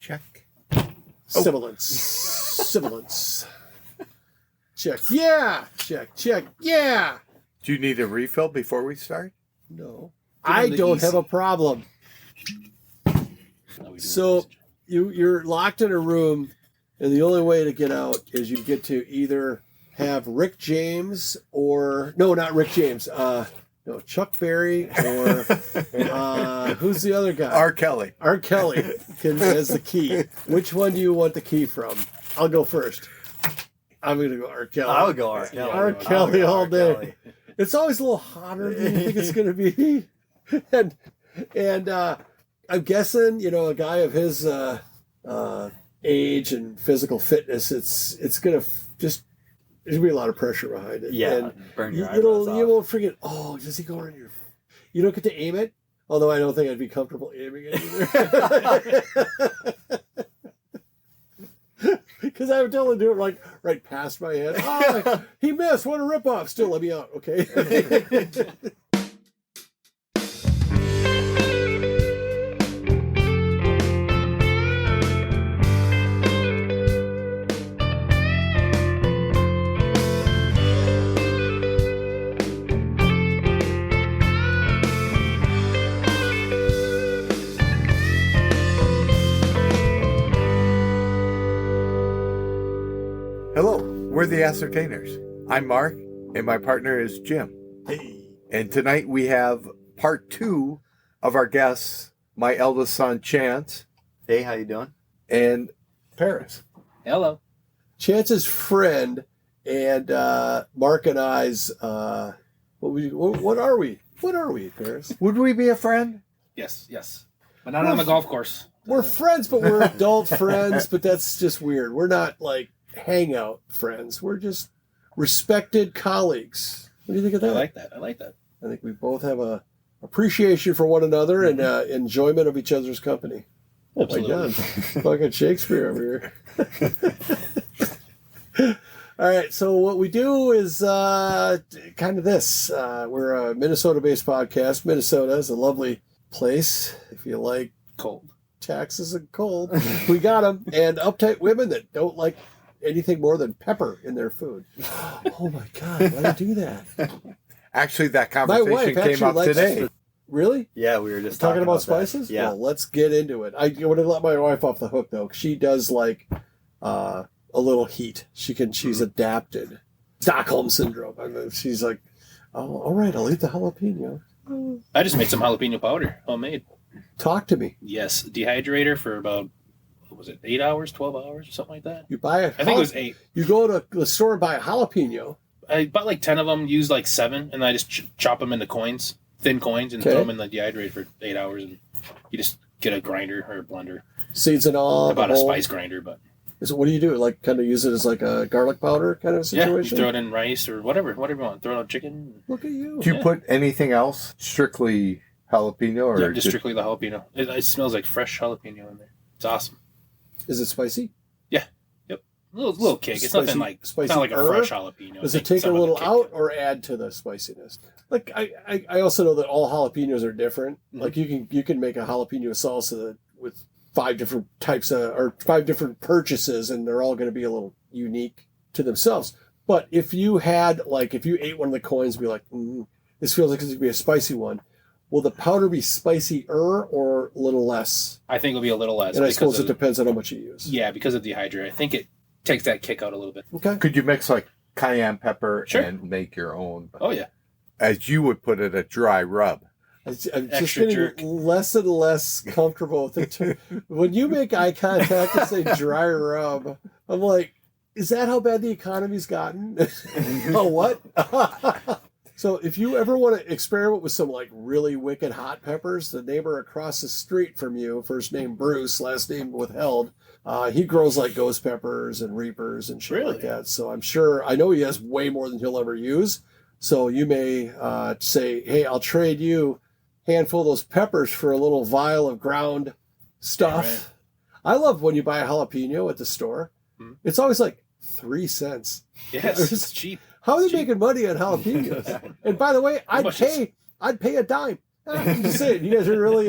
Check. Sibilance. Sibilance. Check. Yeah. Check. Yeah. Do you need a refill before we start? No. I don't have a problem. So you're locked in a room, and the only way to get out is you get to either have Rick James or... No, not Rick James. No, Chuck Berry or who's the other guy? R. Kelly. R. Kelly has the key. Which one do you want the key from? I'll go first. I'm going to go R. Kelly. I would go R. Kelly. R. Kelly all day. Kelly. It's always a little hotter than you think it's going to be. and I'm guessing, a guy of his age and physical fitness, it's going to just... There's going to be a lot of pressure behind it. Yeah, and burn your eyebrows off. You won't forget, does he go on your... You don't get to aim it? Although I don't think I'd be comfortable aiming it either. Because I would totally do it right past my head. Oh, he missed. What a ripoff. Still, let me out, okay? Hello, we're the Ascertainers. I'm Mark, and my partner is Jim. Hey. And tonight we have part 2 of our guests, my eldest son, Chantz, Hey, how you doing? and Paris. Hello. Chance's friend and Mark and I's... what are we? What are we, Paris? Would we be a friend? Yes. But not on the golf course. We're friends, but we're adult friends, but that's just weird. We're not hangout friends. We're just respected colleagues. What do you think of that? I like that. I think we both have a appreciation for one another and enjoyment of each other's company. Absolutely. Oh my God. Fucking Shakespeare over here. All right, so what we do is kind of this. We're a Minnesota-based podcast. Minnesota is a lovely place if you like Cold. taxes and cold. We got them. And uptight women that don't like anything more than pepper in their food. Oh my God, why do you do that? Actually, that My wife conversation came actually up likes today. Really? Yeah, we were just Talking about that. spices? Yeah. Well, let's get into it. I want to let my wife off the hook, though. She does like a little heat. She's adapted. Stockholm syndrome. I mean, she's like, oh, all right, I'll eat the jalapeno. I just made some jalapeno powder, homemade. Talk to me. Yes, dehydrator for about, what was it, 8 hours, 12 hours, or something like that? You buy I think it was 8. You go to the store and buy a jalapeno. I bought like 10 of them, used like 7, and then I just chop them into coins, thin coins, and Okay. throw them in the dehydrator for 8 hours, and you just get a grinder or a blender. Seeds and all. I bought a the whole- spice grinder, but So what do you do? Like kind of use it as like a garlic powder kind of yeah, you situation? throw it in rice or whatever you want. Throw it on chicken. Look at you. Do you Yeah. put anything else? Strictly jalapeno? Or Yeah, just strictly the jalapeno. It smells like fresh jalapeno in there. It's awesome. Is it spicy? Little kick. It's Spicy- nothing like it's spicy not like a herb? fresh jalapeno. Does I it think take a some of the little kick out to it. or add to the spiciness? Like I also know that all jalapenos are different. Mhm. Like you can make a jalapeno salsa with 5 different types of or 5 different purchases, and they're all going to be a little unique to themselves. But if you had if you ate one of the coins, and be like, this feels like it's going to be a spicy one. Will the powder be spicier or a little less? I think it'll be a little less. And I because suppose it of- depends on how much you use. Yeah, because of dehydrator. I think it takes that kick out a little bit. Okay. Could you mix like cayenne pepper Sure. and make your own? Oh yeah. As you would put it, a dry rub. I'm just Extra getting jerk. less and less comfortable with it. When you make eye contact and say dry rub, I'm like, is that how bad the economy's gotten? Oh, what? So if you ever want to experiment with some really wicked hot peppers, the neighbor across the street from you, first name Bruce, last name withheld, he grows ghost peppers and reapers and shit like Really? that. So I know he has way more than he'll ever use. So you may say, hey, I'll trade you a handful of those peppers for a little vial of ground stuff. Right. I love when you buy a jalapeno at the store. Mhm. It's always 3 cents. Yes, it's cheap. How are they Cheap. making money on jalapenos? And by the way, I'd much is- pay a dime. I'm just saying, you guys are really,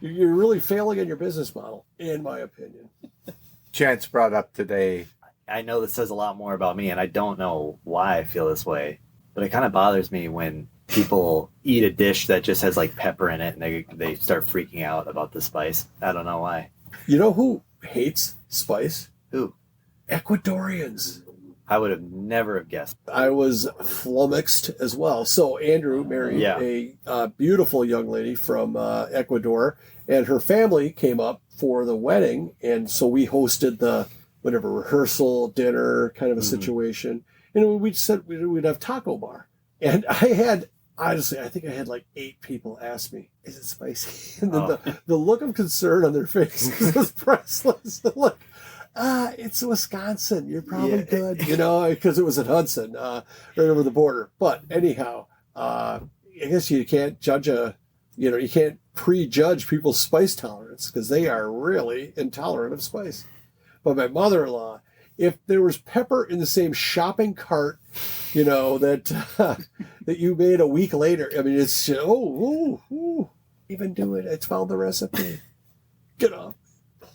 you're really failing in your business model, in my opinion. Chance brought up today. I know this says a lot more about me, and I don't know why I feel this way, but it kind of bothers me when people eat a dish that just has like pepper in it and they start freaking out about the spice. I don't know why. You know who hates spice? Who? Ecuadorians. I would have never have guessed. I was flummoxed as well. So Andrew married a beautiful young lady from Ecuador, and her family came up for the wedding, and so we hosted the whatever rehearsal dinner kind of a situation, and we said we'd have taco bar, and I had honestly I think I had like 8 people ask me, "Is it spicy?" And then the look of concern on their faces was priceless. Like, it's Wisconsin. You're probably good, because it was in Hudson, right over the border. But anyhow, I guess you can't judge you can't prejudge people's spice tolerance because they are really intolerant of spice. But my mother-in-law, if there was pepper in the same shopping cart, that you made a week later, I mean, it's even do it. It's found the recipe. Get off.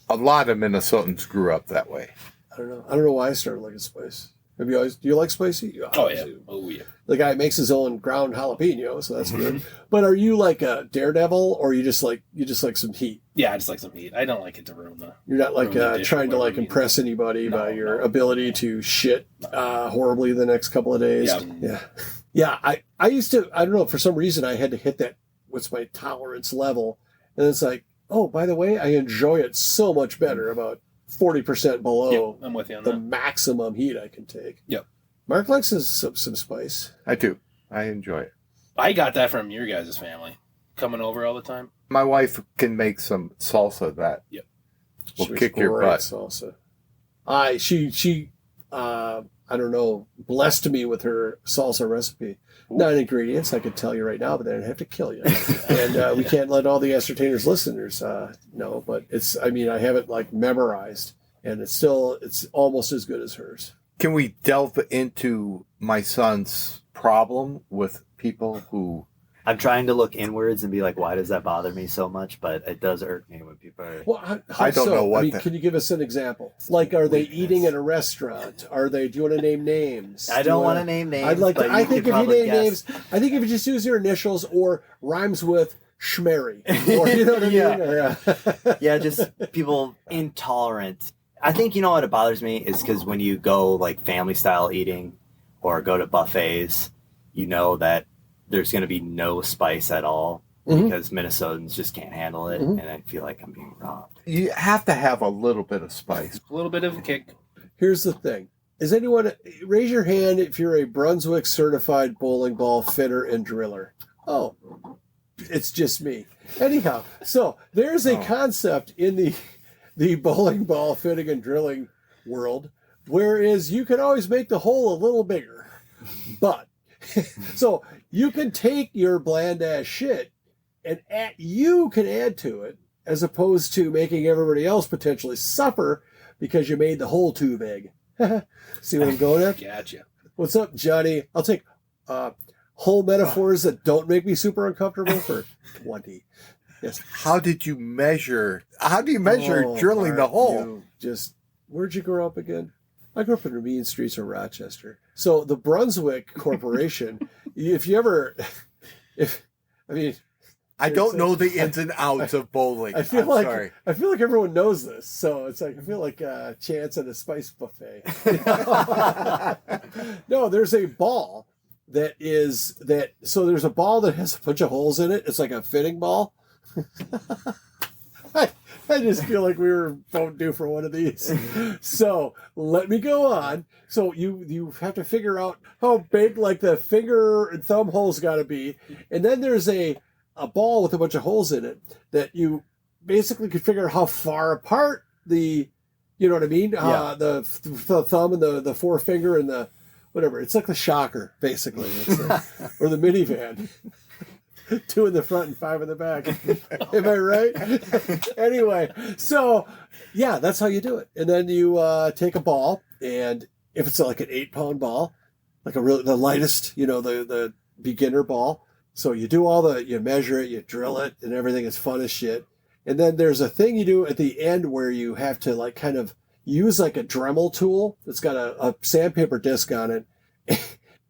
A lot of Minnesotans grew up that way. I don't know why I started liking spice. Have you always? Do you like spicy? You Oh yeah. do. Oh yeah. The guy makes his own ground jalapeno, so that's good. But are you like a daredevil, or you just like some heat? Yeah, I just like some heat. I don't like it to ruin the. You're not like Ruin the dish trying to or like whatever you impress anybody by your no. ability to shit horribly the next couple of days. Yeah. I used to. I don't know. For some reason, I had to hit that. What's my tolerance level? And it's like, oh, by the way, I enjoy it so much better. About 40% below I'm with you on the that. maximum heat I can take. Yep. Mark likes some spice. I do. I enjoy it. I got that from your guys' family, coming over all the time. My wife can make some salsa that will She makes kick your great butt. Salsa. She I don't know, blessed me with her salsa recipe. Not ingredients, I could tell you right now, but then I'd have to kill you. And we can't let all the Ascertainers listeners know, but I have it like memorized, and it's almost as good as hers. Can we delve into my son's problem with people who... I'm trying to look inwards and be like, why does that bother me so much? But it does irk me when people are... Well, I don't know what can you give us an example? Like, are they eating at a restaurant? Do you want to name names? I don't want to name names. I think if you name names, I think if you just use your initials or rhymes with schmerry, or you know what I mean? Yeah, just people intolerant. I think what it bothers me is because when you go like family style eating or go to buffets, you know that there's going to be no spice at all because Minnesotans just can't handle it, and I feel like I'm being robbed. You have to have a little bit of spice. A little bit of a kick. Here's the thing. Is anyone, raise your hand if you're a Brunswick certified bowling ball fitter and driller. Oh, it's just me. Anyhow, so there's a concept in the bowling ball fitting and drilling world, whereas you can always make the hole a little bigger. But, so you can take your bland ass shit and you can add to it, as opposed to making everybody else potentially suffer because you made the hole too big. See what I'm going at? Gotcha. What's up, Johnny? I'll take whole metaphors that don't make me super uncomfortable for 20. Yes. How do you measure drilling the hole? Where'd you grow up again? I grew up in the mean streets of Rochester. So the Brunswick Corporation, I don't know the ins and outs of bowling. I feel I'm like sorry. everyone knows this. So it's like I feel like Chantz and a spice buffet. No, there's a ball so there's a ball that has a bunch of holes in it. It's like a fitting ball. I just feel like we were about due for one of these. So let me go on. So you have to figure out how big like the finger and thumb holes got to be, and then there's a ball with a bunch of holes in it that you basically could figure out how far apart you know what I mean? Yeah. The thumb and the forefinger and the whatever. It's like the shocker, basically, or the minivan. 2 in the front and 5 in the back. Am I right? Anyway, so yeah, that's how you do it. And then you take a ball, and if it's like an 8-pound ball, like the lightest, the beginner ball, So you do you measure it, you drill it, and everything is fun as shit. And then there's a thing you do at the end where you have to like kind of use like a Dremel tool that's got a sandpaper disc on it.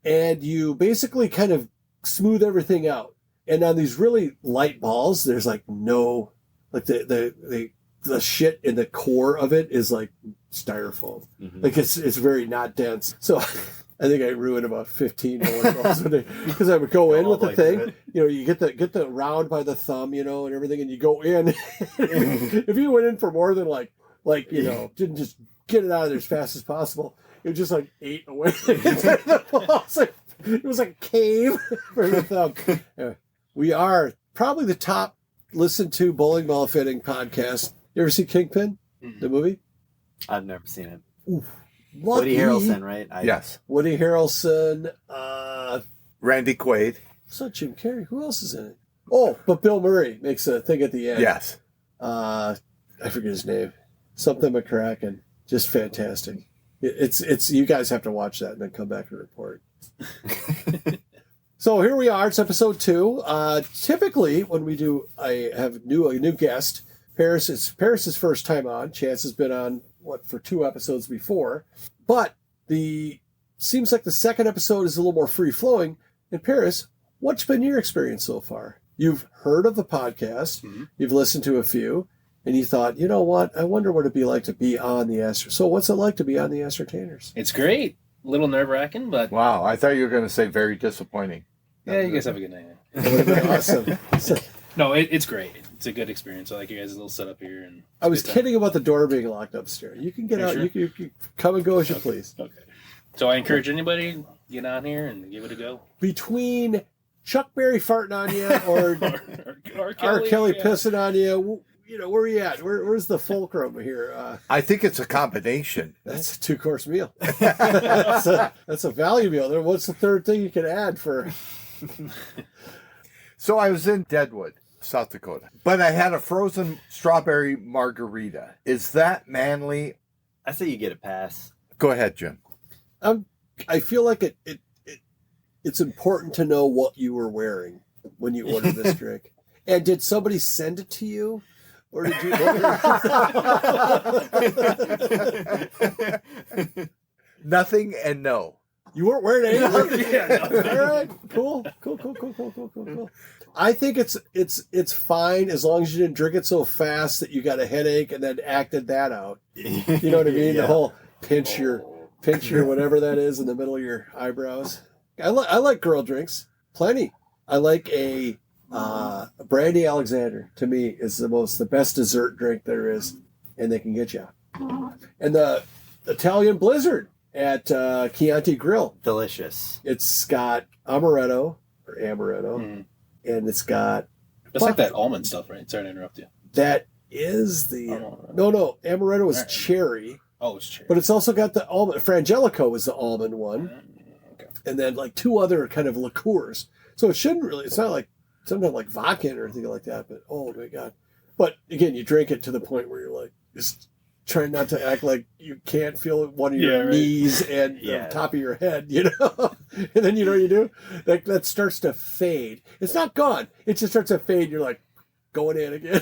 And you basically kind of smooth everything out. And on these really light balls, there's like no, like the shit in the core of it is like styrofoam. Mhm. Like it's very not dense. So I think I ruined about 15 bowling balls a day because I would go in with the thing. You know, you get the round by the thumb, you know, and everything, and you go in. If you went in for more than like you know, didn't just get it out of there as fast as possible, it was just like ate away. It was like a cave for the thumb. Yeah. We are probably the top listened to bowling ball fitting podcast. You ever see Kingpin, the movie? I've never seen it. Ooh, Woody Harrelson, right? Yes. Woody Harrelson. Randy Quaid. It's not Jim Carrey. Who else is in it? Oh, but Bill Murray makes a thing at the end. Yes. I forget his name. Something McCracken. Just fantastic. It's you guys have to watch that and then come back and report. So here we are. It's episode 2. Typically, when we do, I have a new guest. Paris. It's Paris's first time on. Chance has been on for 2 episodes before, but seems like the second episode is a little more free flowing. And Paris, what's been your experience so far? You've heard of the podcast. Mm-hmm. You've listened to a few, and you thought, you know what? I wonder what it'd be like to be on the Ascertainers. So what's it like to be on the Ascertainers? It's great. A little nerve-wracking, but Wow, I thought you were going to say very disappointing. yeah, you guys have a good night. It would have been awesome. So, No, it's great. It's a good experience. I like you guys' little setup here. And I was kidding about the door being locked upstairs. You can get Are out. you You can come and go as you please. Okay. So I encourage anybody to get on here and give it a go. Between Chuck Berry farting on you or or R. Kelly yeah. pissing on you, you know, where are you at? Where's the fulcrum here? I think it's a combination. That's a 2-course meal. that's a value meal. What's the third thing you can add for? So I was in Deadwood, South Dakota, but I had a frozen strawberry margarita. Is that manly? I say you get a pass. Go ahead, Jim. I feel like it's important to know what you were wearing when you ordered this drink. And did somebody send it to you? Or did you order it? Nothing and no. You weren't wearing anything? Yeah, no. All right. Cool. I think it's fine as long as you didn't drink it so fast that you got a headache and then acted that out. You know what I mean? Yeah. The whole pinch your whatever that is in the middle of your eyebrows. I like girl drinks. Plenty. I like a brandy Alexander. To me, is the best dessert drink there is, and they can get you. And the Italian Blizzard at Chianti Grill. Delicious. It's got amaretto, and it's got That's like that almond stuff, right? Sorry to interrupt you. that is the Amaretto. no amaretto is Alright. cherry, Oh, it's cherry. but it's also got the almond. Frangelico is the almond one, Okay. and then like 2 other kind of liqueurs. So it shouldn't really. It's not like something like vodka or anything like that. But oh my god! But again, you drink it to the point where you're like just trying not to act like you can't feel one of your Yeah, right. knees and Yeah. the top of your head, you know. And then you know what you do? That starts to fade. It's not gone. It just starts to fade. You're like going in again.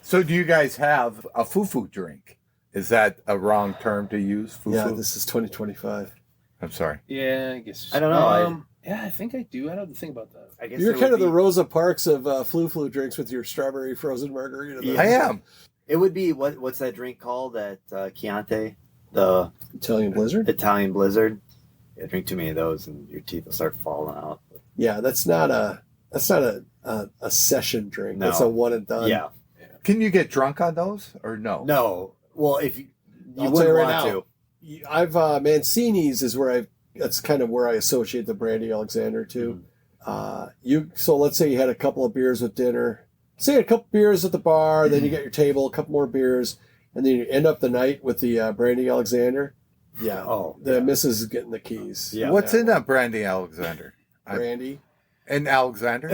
So do you guys have a fufu drink? Is that a wrong term to use? Fufu? Yeah, this is 2025. I'm sorry. Yeah, I guess. I don't know, Yeah, I think I do. I have to think about that. I guess You're it kind would of the be- Rosa Parks of flu drinks with your strawberry frozen margarita. Yeah. I am. It would be what's that drink called at Chianti? The Italian Blizzard. Italian Blizzard. Yeah, drink too many of those and your teeth will start falling out. Yeah, that's not a session drink. No. That's a one and done. Yeah. Can you get drunk on those or no? No. Well, if you I'll wouldn't tell you right want now. to. I've Mancini's is where that's kind of where I associate the brandy Alexander to. So let's say you had a couple of beers with dinner, say a couple beers at the bar, then you get your table, a couple more beers, and then you end up the night with the brandy Alexander. Yeah. Oh, The yeah. missus is getting the keys. Yeah. What's in that brandy Alexander? Brandy. And Alexander?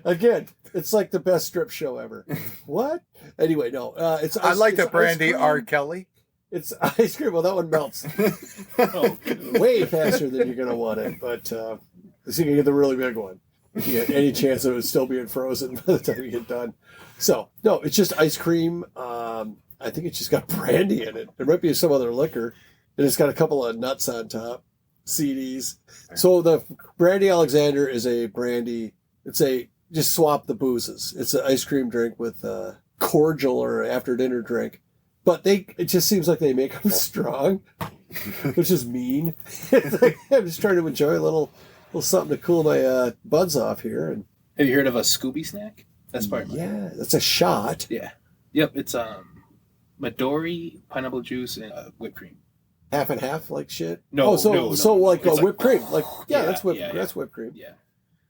Again, it's like the best strip show ever. What? Anyway, no. It's I like it's the brandy ice cream. R. Kelly. It's ice cream. Well, that one melts Oh, way faster than you're going to want it. But so you can get the really big one. If you get any chance of it still being frozen by the time you get done. So, no, it's just ice cream. I think it's just got brandy in it. There might be some other liquor. And it's got a couple of nuts on top. CDs. So the Brandy Alexander is a brandy. Just swap the boozes. It's an ice cream drink with cordial or after dinner drink. But it just seems like they make them strong, which is mean. It's like, I'm just trying to enjoy a little something to cool my buds off here. And have you heard of a Scooby snack? That's part of my... yeah, that's a shot. Yeah. Yep, it's Midori, pineapple juice, and whipped cream. Half and half, like shit. No, so no. like It's whipped cream, like Yeah, that's whipped. yeah. That's whipped cream. Yeah.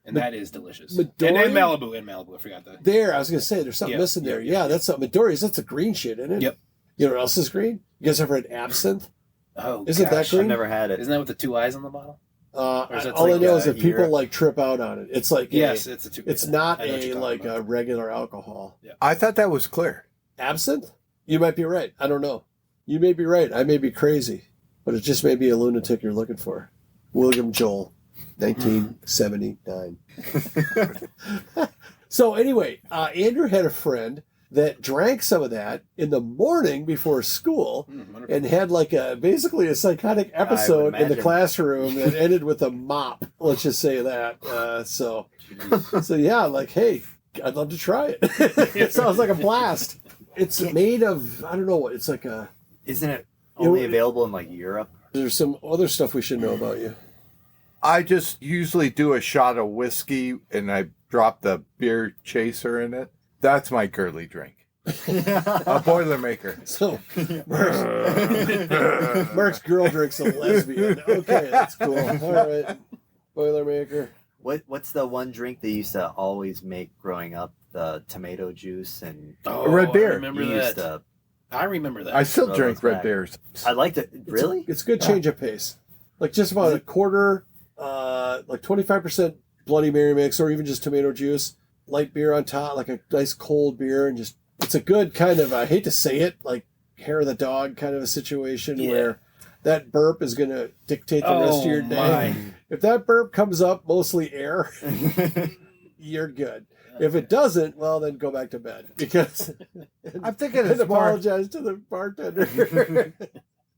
And that is delicious. Midori? And in Malibu, I forgot that. There, I was gonna say there's something Yeah, missing there. yeah, Yeah, that's something. Midori's. That's a green shit, isn't it? Yep. You know what else is green? You guys ever had absinthe? Oh, Isn't that I've green? never had it. Isn't that with the 2 eyes on the bottle? is it All I like, know is that people Europe? like trip out on it. It's like Yes, it's a 2. it's not I know what a you're like talking a about. regular alcohol. I thought that was clear. Absinthe? You might be right. I don't know. You may be right. I may be crazy, but it just may be a lunatic you're looking for. William Joel, 1979. So anyway, Andrew had a friend that drank some of that in the morning before school Wonderful. and had like basically a psychotic episode in the imagine. classroom that ended with a mop. Let's just say that. So yeah, like, hey, I'd love to try it. It sounds like a blast. It's made of, I don't know what, it's like a, Isn't it You know, only available in like Europe? there's some other stuff we should know about you. I just usually do a shot of whiskey and I drop the beer chaser in it. That's my girly drink. A Boilermaker. So Mark's girl drink's a lesbian. Okay, that's cool. All right. Boilermaker. What's the one drink they used to always make growing up? The tomato juice and Oh, Red beer. I remember you used that. to. I remember that. I still Oh, drink that's red bad. beers. I liked it. Really? It's a good change of pace. Like just about a quarter, like 25% Bloody Mary mix, or even just tomato juice, light beer on top, like a nice cold beer, and just it's a good kind of, I hate to say it, like hair of the dog kind of a situation Yeah. where that burp is going to dictate the rest of your day. my. If that burp comes up mostly air, you're good. If it doesn't, well, then go back to bed because I'm thinking and it's more, apologize to the bartender.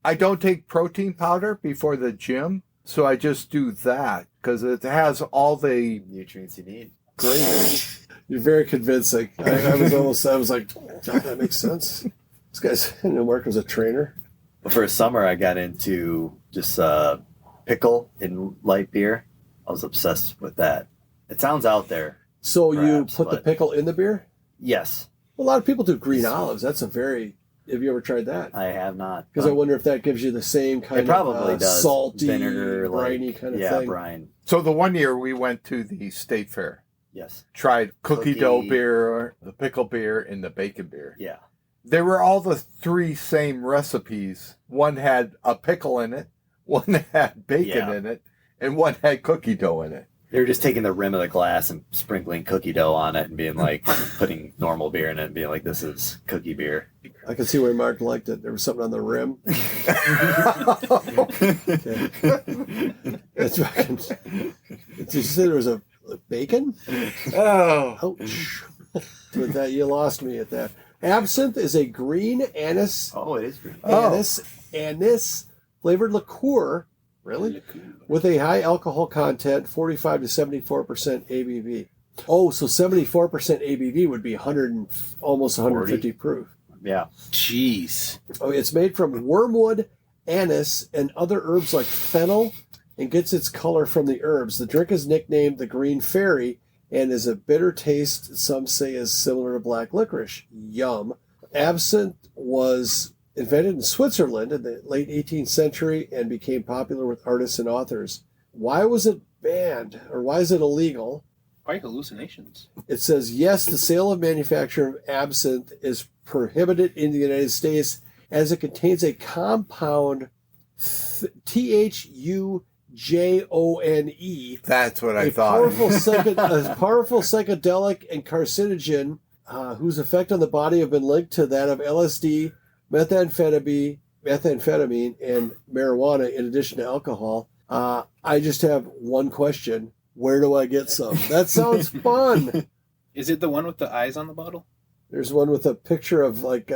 I don't take protein powder before the gym, so I just do that because it has all the Nutrients you need. great. You're very convincing. I was like, God, that makes sense. This guy's, Mark was a trainer. For a summer, I got into just pickle in light beer. I was obsessed with that. It sounds out there. So you Perhaps, put the but- pickle in the beer? Yes, A lot of people do green olives. That's a very, have you ever tried that? I have not. Because I wonder if that gives you the same kind It probably of does. salty, Vinegar, briny like, kind of yeah, thing. brine. So the one year we went to the state fair, Yes. tried cookie dough Cookie. beer, the pickle beer, and the bacon beer. Yeah. They were all the 3 same recipes. One had a pickle in it, one had bacon Yeah. in it, and one had cookie dough in it. They were just taking the rim of the glass and sprinkling cookie dough on it and being like, putting normal beer in it and being like, this is cookie beer. I can see why Mark liked it. There was something on the rim. That's fucking. Did you say there was a bacon? Oh, Ouch. With that, you lost me at that. Absinthe is a green anise, Oh, it is green. anise flavored liqueur, really, with a high alcohol content, 45 to 74% ABV. Oh, so 74% ABV would be 100 and almost 150 proof. Yeah. Jeez. Oh, it's made from wormwood, anise, and other herbs like fennel, and gets its color from the herbs. The drink is nicknamed the Green Fairy and is a bitter taste, some say is similar to black licorice. Yum. Absinthe was invented in Switzerland in the late 18th century and became popular with artists and authors. Why was it banned, or why is it illegal? Quite hallucinations. It says, yes, the sale and manufacture of absinthe is prohibited in the United States as it contains a compound THUJONE, that's what I a thought. powerful psychedelic and carcinogen whose effect on the body have been linked to that of LSD, methamphetamine, methamphetamine and marijuana in addition to alcohol. I just have one question. Where do I get some? That sounds fun. Is it the one with the eyes on the bottle? There's one with a picture of like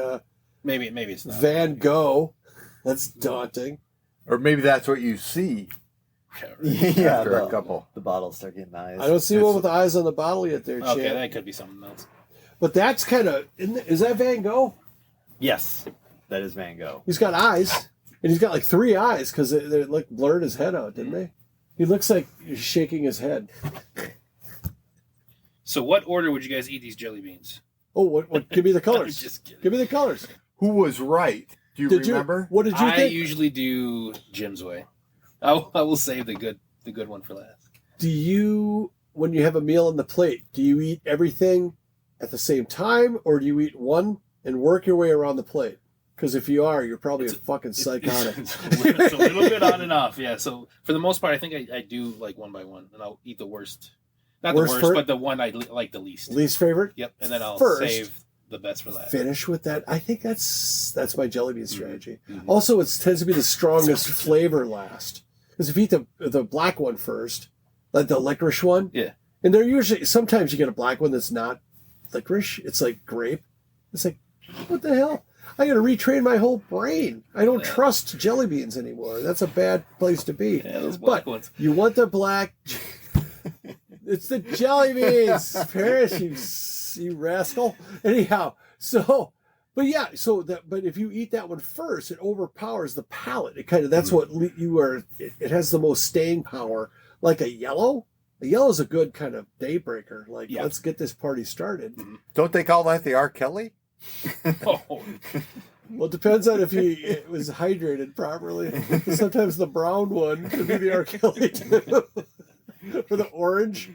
Maybe it's not. Van Gogh. That's daunting. Or maybe that's what you see Yeah, after a couple. the bottles start getting eyes. I don't see one with eyes on the bottle yet there, Okay, Chad. that could be something else. But that's kind of... Is that Van Gogh? Yes, that is Van Gogh. He's got eyes. And he's got like 3 eyes because they like blurred his head out, didn't they? He looks like he's shaking his head. So what order would you guys eat these jelly beans? Oh, what? Give me the colors. Just kidding. Give me the colors. Who was right? Do you remember? What did you I think? usually do Jim's way. I will save the good one for last. Do you, when you have a meal on the plate, do you eat everything at the same time, or do you eat one and work your way around the plate? Because if you are, you're probably a fucking psychotic. It's a little bit on and off, yeah. So for the most part, I think I do like one by one, and I'll eat the worst. Not Worst the worst, first? but the one I like the least. Least favorite? Yep, and then I'll First. save the best for last. Finish with that. I think that's my jelly bean strategy. Mm-hmm. Also, it tends to be the strongest flavor last. Because if you eat the black one first, like the licorice one, Yeah. and they're usually, sometimes you get a black one that's not licorice. It's like grape. It's like, what the hell? I got to retrain my whole brain. I don't trust jelly beans anymore. That's a bad place to be. Yeah, those black But ones. you want the black. It's the jelly beans, Paris, you rascal. Anyhow, so, but yeah, but if you eat that one first, it overpowers the palate. It kind of, that's what you are, it has the most staying power. Like a yellow. A yellow is a good kind of daybreaker. Like, Yeah. let's get this party started. Don't they call that the R. Kelly? Oh, Well, it depends on if it was hydrated properly. Sometimes the brown one could be the R. Kelly too. For the orange,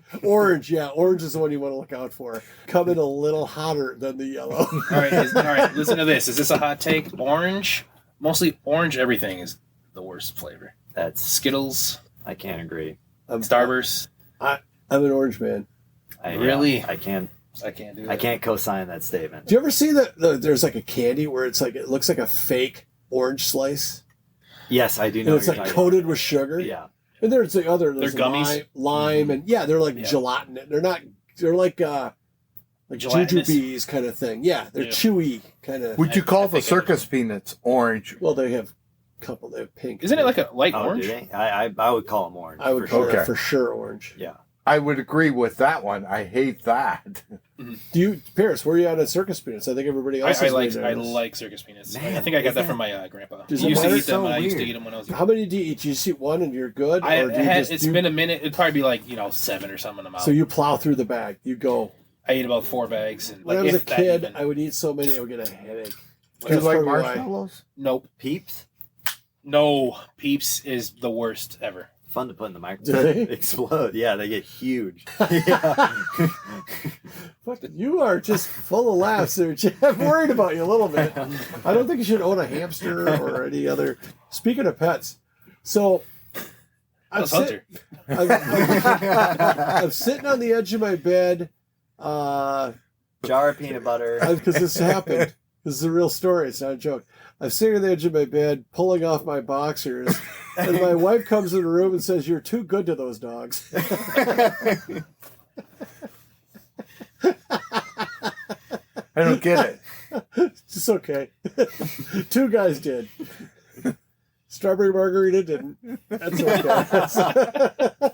yeah, orange is the one you want to look out for. Come in a little hotter than the yellow. all right. Listen to this. Is this a hot take? Orange, mostly orange. Everything is the worst flavor. That's Skittles, I can't agree. Starburst. I'm an orange man. Really? I can't I can't do that. I can't co-sign that statement. Do you ever see there's like a candy where it's like it looks like a fake orange slice, Yes, I do know. and it's what like you're coated with sugar. talking about. Yeah. And there's the other. There's They're gummies? lime, and yeah, they're like Yeah. gelatinous. They're not. They're like Gelatinous? jujubes kind of thing. Yeah, they're Yeah. chewy kind of. Would you I call the think I know. circus peanuts orange? Well, they have a couple. They have pink. Isn't it like a light Oh, orange? do they? I would call them orange. I would for call sure. Okay. it for sure orange. Yeah. I would agree with that one. I hate that. Do you, Paris? Where are you at circus peanuts? I think everybody else. I is like rated on this. circus peanuts. Man, I think I got is that from my grandpa. Does He it used to matter? eat them. So I used to weird. eat them when I was. How many do you eat? Do you just eat one and you're good, or do you just It's do, been a minute. It'd probably be like 7 or something. I'm out. so you plow through the bag? You go. I ate about 4 bags, and When like I was a if that kid, even. I would eat so many I would get a headache. Do you That's like probably why. marshmallows? Nope. Peeps, No, Peeps is the worst ever. fun to put in the Do microwave. they? Explode. Yeah, they get huge. Yeah. Fuck, you are just full of laughs there, Jim. I'm worried about you a little bit. I don't think you should own a hamster or any other. Speaking of pets, so That's Hunter. I'm sitting on the edge of my bed Jar of peanut butter. because this happened. This is a real story. It's not a joke. I'm sitting on the edge of my bed, pulling off my boxers, and my wife comes in the room and says, "You're too good to those dogs." I don't get it. It's okay. 2 guys did. Strawberry margarita didn't. That's okay.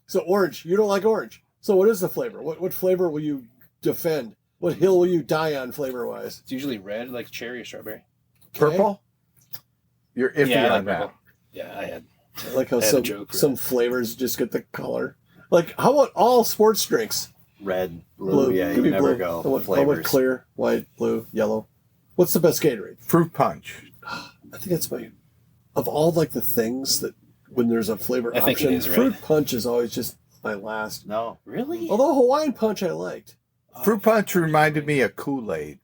So orange. You don't like orange. So what is the flavor? What flavor will you defend? What hill will you die on flavor-wise? It's usually red, like cherry or strawberry. Purple? You're iffy Yeah, I like on that. purple. Yeah, I had. I like how I had a joke for some that. flavors just get the color. Like, how about all sports drinks? Red, blue. Yeah, Give you me never blue. go. I want, I want Flavors. clear, white, blue, yellow. What's the best Gatorade? Fruit punch. I think that's my... Of all, like, the things that... When there's a flavor I think it option, is red. fruit punch is always just my last. No, really? Although Hawaiian punch I liked. Fruit punch reminded me of Kool-Aid.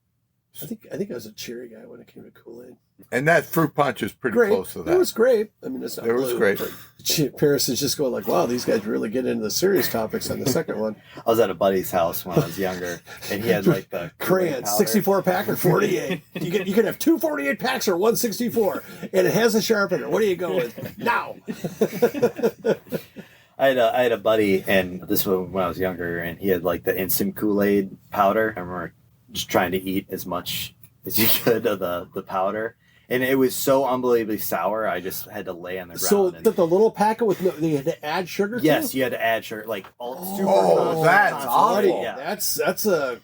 I think I was a cherry guy when it came to Kool-Aid. And that fruit punch is pretty Grape. close to that. It was grape. I mean, it's not It was blue, grape. but Paris is just going like, wow, these guys really get into the serious topics on the second one. I was at a buddy's house when I was younger, and he had like the Crayon, powder. 64 pack or 48. You can have 2 48 packs or 164, and it has a sharpener. What do you go with now? I had a buddy, and this was when I was younger, and he had like the instant Kool-Aid powder. I remember just trying to eat as much as you could of the powder. And it was so unbelievably sour, I just had to lay on the ground. So and, the little packet with you had to add sugar yes, to? you had to add sugar, like all super. Oh, that's concentrated. awful. Yeah. That's a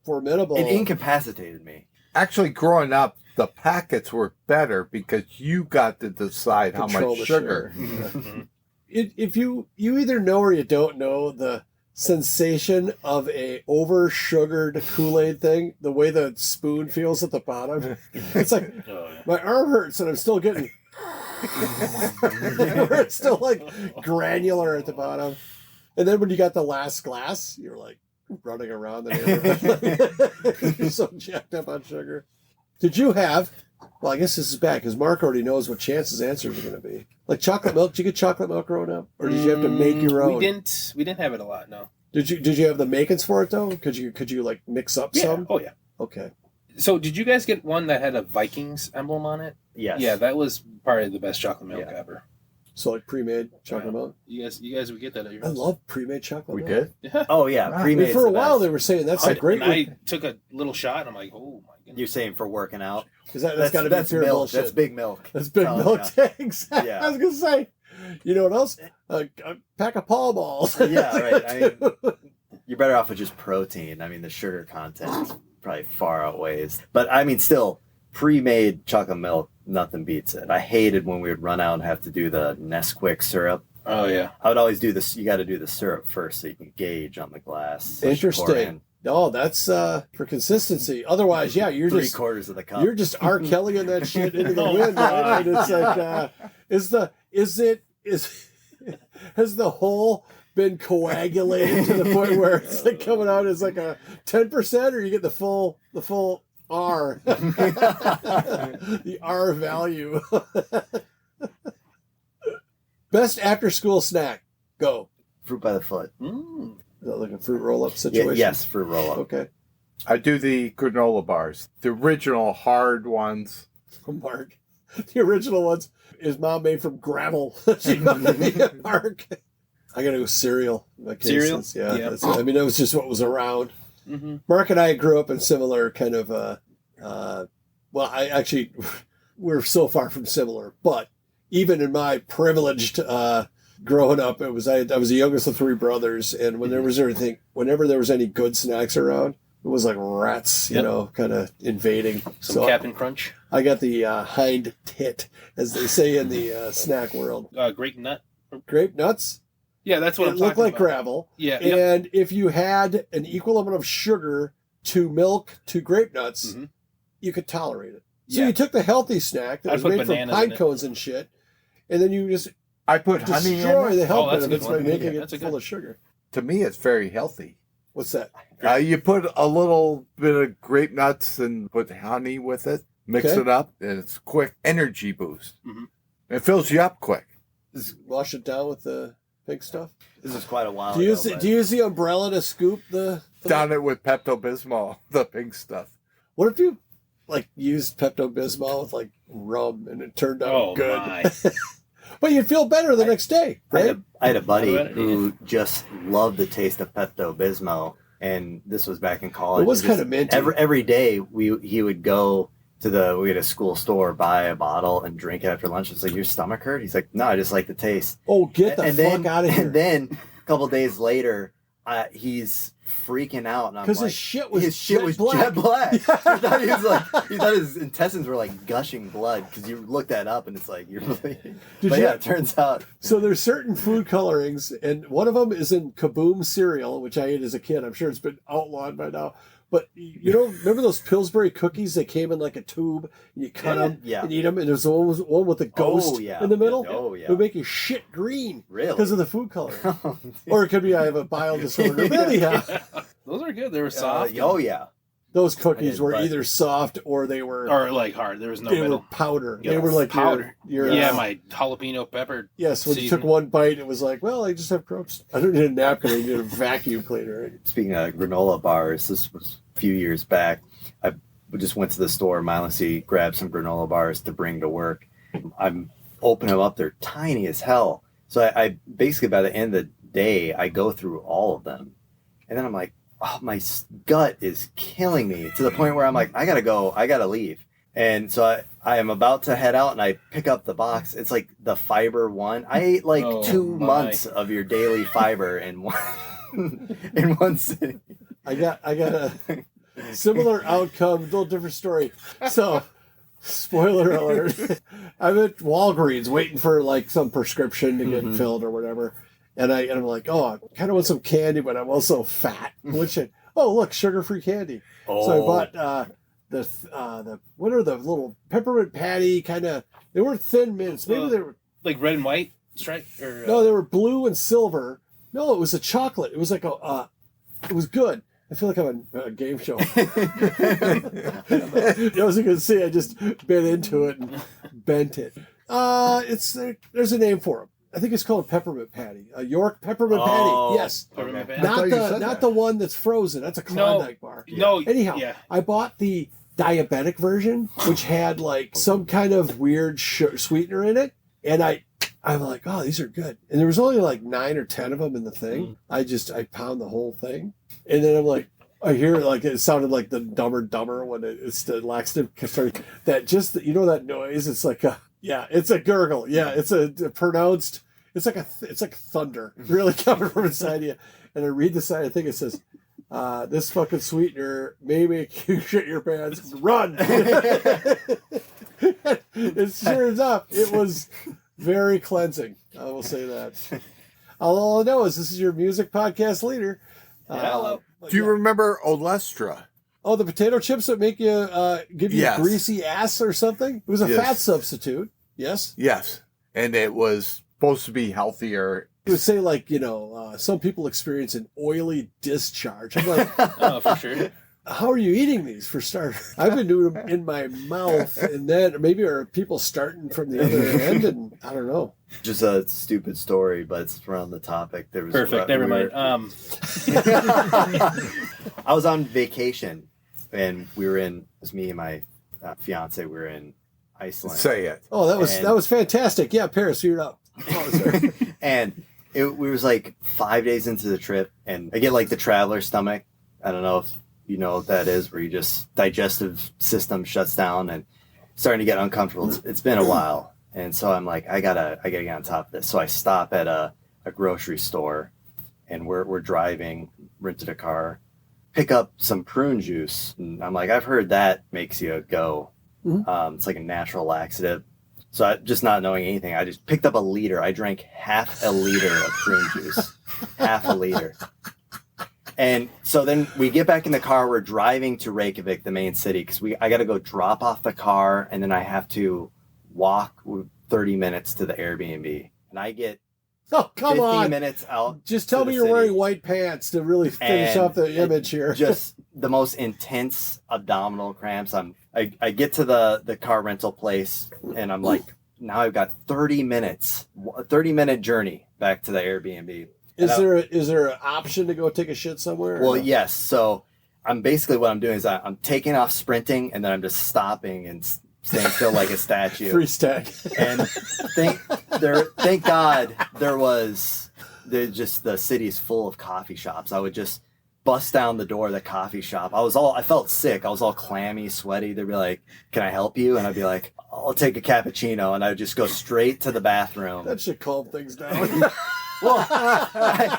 formidable. It incapacitated me. Actually, growing up, the packets were better because you got to decide how Control much the sugar. If you either know or you don't know the sensation of a over sugared Kool-Aid thing, the way the spoon feels at the bottom, it's like Oh, yeah. my arm hurts and I'm still getting where it's still like granular at the bottom. And then when you got the last glass, you're like running around the neighborhood. You're so jacked up on sugar. Did you have, well, I guess this is bad because Mark already knows what Chance's answers are going to be. Like chocolate milk, did you get chocolate milk growing up? Or did you have to make your own? We didn't have it a lot, no. Did you have the makings for it though? Could you like mix up Yeah. some? Oh yeah. Okay. So did you guys get one that had a Vikings emblem on it? Yes. Yeah, that was probably the best chocolate milk Yeah. ever. So like pre-made chocolate Wow. milk. You guys would get that at your I house. love pre-made chocolate We milk. did? Yeah. Oh yeah, Wow. I mean, pre-made. for a while they were saying that's like great. And I took a little shot and I'm like, oh my goodness. You're saying for working out? Because that's got to be pure milk. bullshit. That's big milk. That's big Oh, milk. yeah. Exactly. Yeah. I was gonna say. You know what else? A pack of Pall Malls. Yeah, right. I mean, you're better off with just protein. I mean, the sugar content probably far outweighs. But I mean, still, pre-made chocolate milk, nothing beats it. I hated when we would run out and have to do the Nesquik syrup. Oh yeah. I would always do this. You got to do the syrup first so you can gauge on the glass. So you pour Interesting. in No, that's for consistency. Otherwise, yeah, you're just 3/4 of the cup. you're just R. Kelly in that shit into the Oh, wind, right? God. And it's like, has the whole been coagulated to the point where it's like coming out as like a 10%, or you get the full R, the R value. Best after school snack. Go. Fruit by the foot. Mm. Is that like a fruit roll up Yeah, situation? yes, fruit roll up. Okay. I do the granola bars, the original hard ones. Mark. The original ones his mom made from gravel. She got me at Mark. I gotta go cereal. In my Cereal? cases. Yeah. Yeah. I mean, that was just what was around. Mm-hmm. Mark and I grew up in similar kind of. Well, I actually we're so far from similar, but even in my privileged growing up, I was the youngest of 3 brothers, and when there was whenever there was any good snacks around, it was like rats, you Yep. know, kind of invading. Some Captain Crunch. I got the hind tit, as they say in the snack world. Grape nut. Grape nuts. Yeah, that's what It I'm looked talking like about. gravel. Yeah. Yep. And if you had an equal amount of sugar to milk to grape nuts, Mhm. you could tolerate it. So Yeah. you took the healthy snack that I was put made from bananas pine in it. cones and shit, and then you just I put honey in destroy it. the health Oh, that's a benefits good by one. making Yeah, it that's a full good- of sugar. To me, it's very healthy. What's that? You put a little bit of grape nuts and put honey with it, mix Okay. it up, and it's quick energy boost. Mhm. It fills you up quick. Wash it down with the pink stuff. This is quite a while Do you ago. use, do you use the umbrella to scoop the? Down it with Pepto Bismol, the pink stuff. What if you like used Pepto Bismol with like rum and it turned out Oh good? my. But you'd feel better the next day, right? I had a buddy Better, who just loved the taste of Pepto Bismol, and this was back in college. It was And just kinda minty. Every day he would go to we had a school store, buy a bottle, and drink it after lunch. It's like, your stomach hurt? He's like, no, I just like the taste. Oh, get the and fuck then, out of here! And then a couple days later, he's freaking out, and I'm Because like, his shit was jet black. He thought he thought his intestines were like gushing blood because you look that up and it's like you're bleeding. Did But you- yeah, it turns out So there's certain food colorings, and one of them is in Kaboom cereal, which I ate as a kid. I'm sure it's been outlawed by now. But you know, remember those Pillsbury cookies that came in like a tube? And you cut them Yeah. and eat them, and there's one with the ghost in the middle. Oh yeah. It would make your shit green Really? because of the food coloring. Or it could be I have a bile disorder. But anyhow, Those are good. They were soft. oh yeah. Those cookies did, were but- either soft or they were Or like hard. There was no they were middle. powder. Yeah, They were like powder. Your, Yeah, my jalapeno pepper. yes. When you took season. one bite, it was like, well, I just have crumbs. I don't need a napkin. I need a vacuum cleaner. Speaking of granola bars, this was a few years back. I just went to the store mindlessly, grabbed some granola bars to bring to work. I'm opening them up; they're tiny as hell. So I basically, by the end of the day, I go through all of them, and then I'm like, oh, my gut is killing me to the point where I'm like, I gotta go, I gotta leave. And so I am about to head out, and I pick up the box. It's like the fiber one. I ate like Oh, 2 my. months of your daily fiber in one in one sitting. I got a similar outcome, a little different story. So, spoiler alert: I'm at Walgreens waiting for like some prescription to get filled or whatever, and I'm like, oh, I kind of want some candy, but I'm also fat. Which, look, sugar-free candy. Oh. So I bought the what are the little peppermint patty kind of? They weren't thin mints. Maybe they were. Like red and white stripe? Or, No, they were blue and silver. No, it was a chocolate. It was like it was good. I feel like I'm on a game show. As you can see, I just bit into it and bent it. There's a name for them. I think it's called peppermint patty. A York peppermint patty. Yes. Peppermint patty? I thought you said Not that. the one that's frozen. That's a Klondike bar. No. Anyhow, Yeah. I bought the diabetic version, which had like some kind of weird sweetener in it, and I'm like, oh, these are good. And there was only like 9 or 10 of them in the thing. I pound the whole thing, and then I'm like, I hear like it sounded like the Dumb and Dumber when it's the laxative. That just that noise. It's like it's a gurgle. Yeah, it's a pronounced. It's like thunder, really coming from inside you. And I read the side. I think it says, "This fucking sweetener may make you shit your pants. Run!" It turns out it was very cleansing. I will say that. All I know is this is your music podcast leader. Hello. Do you remember Olestra? Oh, the potato chips that make you give you Yes. greasy ass or something? It was a Yes. fat substitute. Yes. Yes. And it was supposed to be healthier. It would say like, some people experience an oily discharge. I'm like, Oh, for sure. how are you eating these for starters? I've been doing them in my mouth, and then maybe are people starting from the other end, and I don't know. Just a stupid story, but it's around the topic. There was Perfect. Never mind. I was on vacation, and it was me and my fiance. We were in Iceland. Say it. Oh, that And- was fantastic. Yeah, Paris, you're up. Oh, sorry. And we was like 5 days into the trip, and I get like the traveler stomach. I don't know if you know what that is, where you just digestive system shuts down and starting to get uncomfortable. It's been a while, and so I'm like, I gotta get on top of this. So I stop at a grocery store, and we're driving, rented a car, pick up some prune juice, and I'm like, I've heard that makes you go. Mhm. It's like a natural laxative. So just not knowing anything, I just picked up a liter. I drank half a liter of prune juice, half a liter. And so then we get back in the car. We're driving to Reykjavik, the main city, because I got to go drop off the car, and then I have to walk 30 minutes to the Airbnb. And I get Oh, come 15 on. minutes out. Just tell to me the you're city. wearing white pants to really finish And off the image here. Just the most intense abdominal cramps. I get to the car rental place, and I'm like, now I've got 30 minutes, a 30-minute journey back to the Airbnb. Is there an option to go take a shit somewhere? or Well, no? yes. So what I'm doing is I'm taking off sprinting, and then I'm just stopping and staying still like a statue. Free stack. And thank God the city's full of coffee shops. I would just bust down the door of the coffee shop. I felt sick. I was all clammy, sweaty. They'd be like, "Can I help you?" And I'd be like, "I'll take a cappuccino." And I would just go straight to the bathroom. That should calm things down. Well, I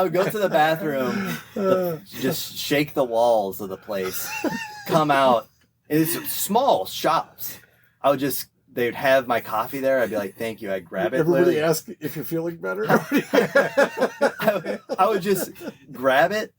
would go to the bathroom, just shake the walls of the place, come out. It's small shops. They'd have my coffee there. I'd be like, "Thank you." I'd grab it. Everybody literally. ask if you're feeling better. I would just grab it,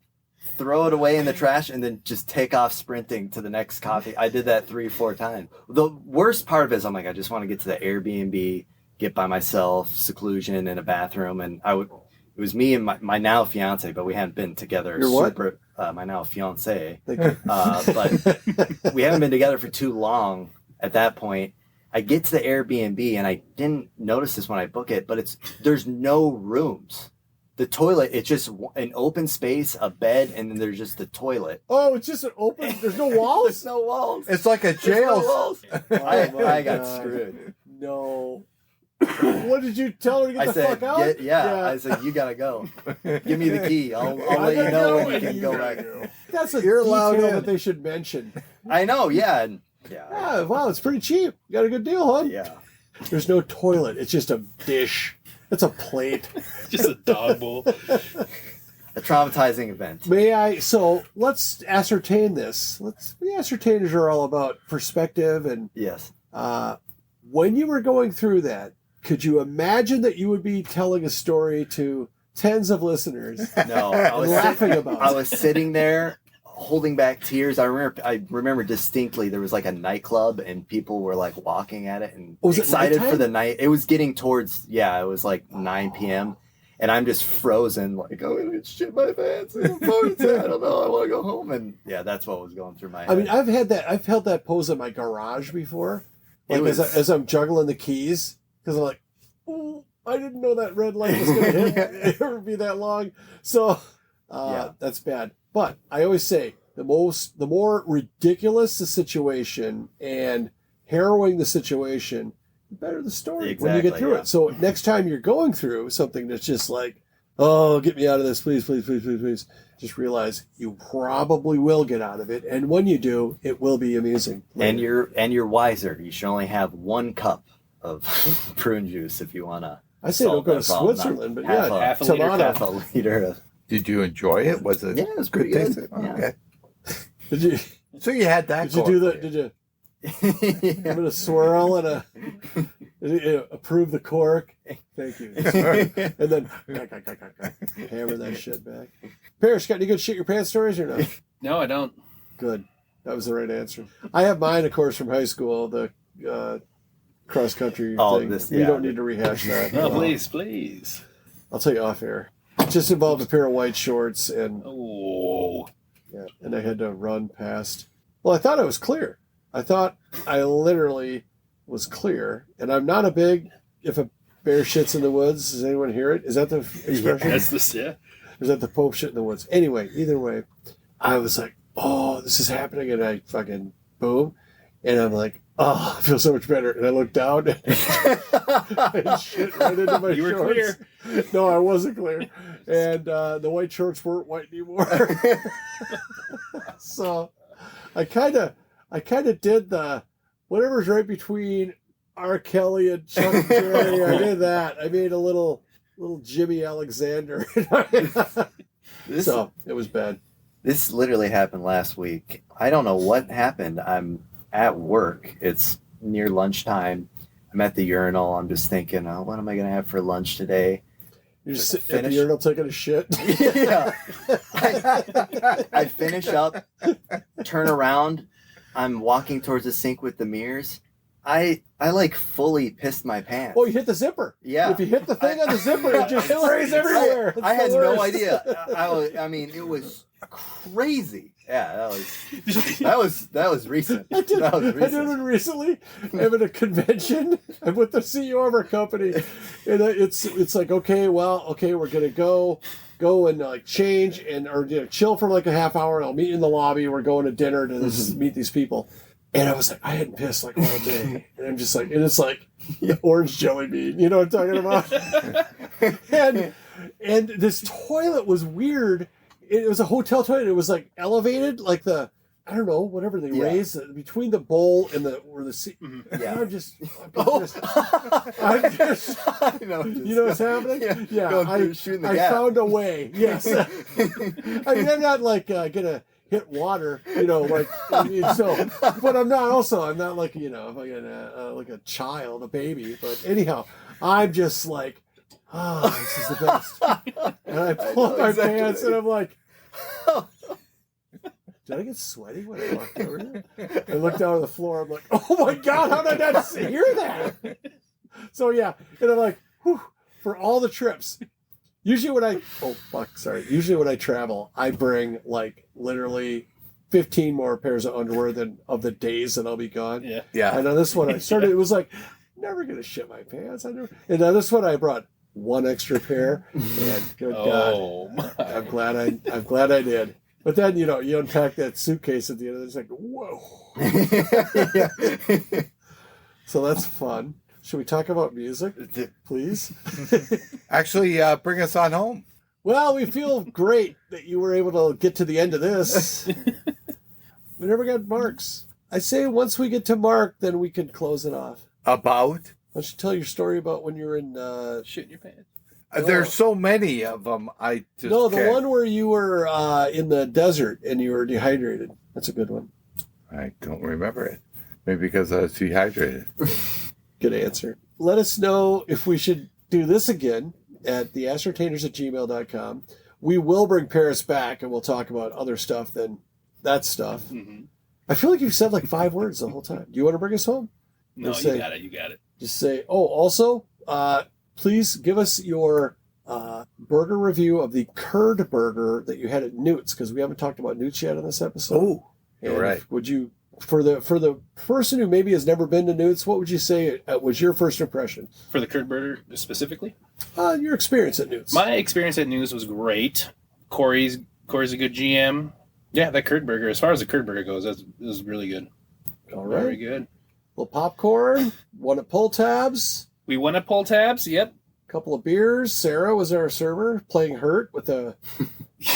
throw it away in the trash, and then just take off sprinting to the next coffee. I did that 3 or 4 times. The worst part of it is I'm like, I just want to get to the Airbnb, get by myself, seclusion in a bathroom. And I would, It was me and my now fiance, but we hadn't been together. Your what? My now fiance. Thank you. But we haven't been together for too long at that point. I get to the Airbnb and I didn't notice this when I book it, but there's no rooms. The toilet, it's just an open space, a bed, and then there's just the toilet. Oh, it's just an open. There's no walls. There's no walls. It's like a There's jail. no walls. Oh I my got God. screwed. No. What did you tell her to get I the fuck out? I said, you gotta go. Give me the key. I'll let you know when you can go back. That's a You're allowed detail in. that they should mention. I know, yeah. Yeah, wow, it's pretty cheap. You got a good deal, huh? Yeah. There's no toilet. It's just a dish. It's a plate. Just a dog bowl. A traumatizing event. So let's ascertain this. The ascertainers are all about perspective. And Yes. when you were going through that, could you imagine that you would be telling a story to tens of listeners No. I and was laughing about I it? was sitting there holding back tears. I remember distinctly there was like a nightclub and people were like walking at it and Was it excited for nighttime? the night. It was getting towards it was like 9 p.m. and I'm just frozen like, oh, I'm gonna shit my pants. I don't know. I want to go home. And yeah, that's what was going through my head. I mean, I've held that pose in my garage before. Like It was- as I'm juggling the keys, because I'm like, oh, I didn't know that red light was going to hit or be that long. So that's bad. But I always say the more ridiculous the situation and harrowing the situation, the better the story when you get Exactly, through yeah. it. So next time you're going through something that's just like, oh, get me out of this, please, please, please, please, please. Just realize you probably will get out of it, and when you do, it will be amusing. and you're wiser. You should only have 1 cup of prune juice if you want to. I say don't go to Switzerland, but yeah, half a liter, tomato. Half a liter of. Did you enjoy it? Was it? Yeah, it was pretty good. tasting? Yeah. Okay. Did you So you had that. did you do going that? for you. Did you give it a swirl and approve the cork? Thank you. And then hammer that shit back. Paris, got any good shit your pants stories or no? No, I don't. Good. That was the right answer. I have mine, of course, from high school. The cross country Oh, thing. this- We yeah. don't need to rehash that. No, please. I'll tell you off air. It just involved a pair of white shorts and Oh. yeah, and I had to run past. Well, I thought I was clear. I thought I literally was clear, and I'm not a big. If a bear shits in the woods, does anyone hear it? Is that the expression? That's this, yeah. Or is that the Pope shit in the woods? Anyway, either way, I was like, oh, this is happening, and I fucking boom, and I'm like, oh, I feel so much better, and I looked down and shit right into my You were shorts. No, I wasn't clear, and the white shorts weren't white anymore. So I kind of did the whatever's right between R. Kelly and Chuck Berry. I did that. I made a little Jimmy Alexander. So it was bad. This literally happened last week. I don't know what happened. I'm at work. It's near lunchtime. I'm at the urinal. I'm just thinking, oh, what am I going to have for lunch today? You're just sitting at the Finish. urinal taking a shit. Yeah. I finish up, turn around. I'm walking towards the sink with the mirrors. I like fully pissed my pants. Oh, you hit the zipper. Yeah. If you hit the thing on the zipper, it just sprays everywhere. It's I had the no worst. idea. I mean, it was crazy. Yeah, that was recent. I did That was it recent. recently. I'm at a convention. I'm with the CEO of our company, and it's like, okay, we're gonna go and like change and or chill for like a half hour. I'll meet you in the lobby. We're going to dinner to meet these people. And I was like, I hadn't pissed like all day, and I'm just like, and it's like orange jelly bean. You know what I'm talking about? and this toilet was weird. It was a hotel toilet. It was like elevated, like I don't know, whatever they Yeah. raised between the bowl and the seat. Yeah. I'm just, Oh. I'm just, I know. you know what's happening? Yeah, Going through, shooting the I gap. found a way. Yes. I mean, I'm not like gonna hit water, like so. But I'm not like like a child, a baby. But anyhow, I'm just like, this is the best. And I pull up my exactly. pants, and I'm like, did I get sweaty when I walked over there? I looked down on the floor. I'm like, oh my God, how did I not hear that? So yeah, and I'm like, whew, for all the trips, Usually when I travel, I bring like literally 15 more pairs of underwear than of the days that I'll be gone. Yeah. Yeah. And on this one, I started. It was like, never gonna shit my pants. And on this one, I brought one extra pair. And good Oh, God, my. I'm glad I did. But then you unpack that suitcase at the end, and it's like, whoa. So that's fun. Should we talk about music, please? Actually, bring us on home. Well, we feel great that you were able to get to the end of this. We never got marks. I say once we get to Mark, then we can close it off. About? Why don't you tell your story about when you were in... Shit your pants. There's so many of them. I just No, the can't. one where you were in the desert and you were dehydrated. That's a good one. I don't remember it. Maybe because I was dehydrated. Good answer. Let us know if we should do this again at TheAscertainers@gmail.com. We will bring Paris back and we'll talk about other stuff than that stuff. Mm-hmm. I feel like you've said like 5 words the whole time. Do you want to bring us home? No, Just say- you got it. You got it. Just say, also, please give us your burger review of the curd burger that you had at Newt's, because we haven't talked about Newt's yet on this episode. Oh, you're And right. Would you, for the person who maybe has never been to Newt's, what would you say was your first impression? For the curd burger specifically, Your experience at Newt's. my experience at News was great. Corey's a good GM. Yeah, that curd burger. As far as the curd burger goes, it was really good. All right. Very good. Little popcorn, one at pull tabs, We won at pull tabs. Yep. couple of beers. Sarah was our server, playing hurt with a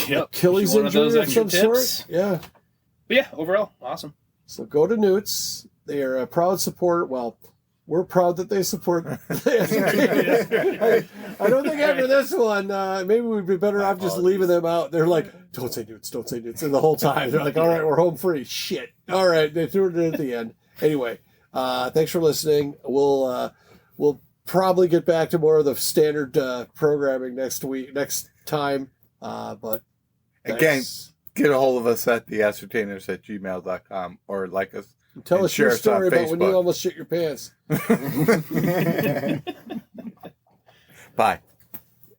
Yep. Achilles One of those injury of extra some tips. sort. Yeah. But yeah, overall, awesome. So go to Newt's. They are a proud supporter. Well, we're proud that they support. I don't think after this one, maybe we'd be better off just leaving them out. They're like, don't say Newt's, don't say Newt's. And the whole time, they're like, all right, we're home free. Shit. All right. They threw it in at the end. Anyway, thanks for listening. We'll probably get back to more of the standard programming next time. But Again, thanks. get a hold of us at TheAscertainers@gmail.com or like us. Tell and us your share us on story about when you Facebook. almost shit your pants. Bye.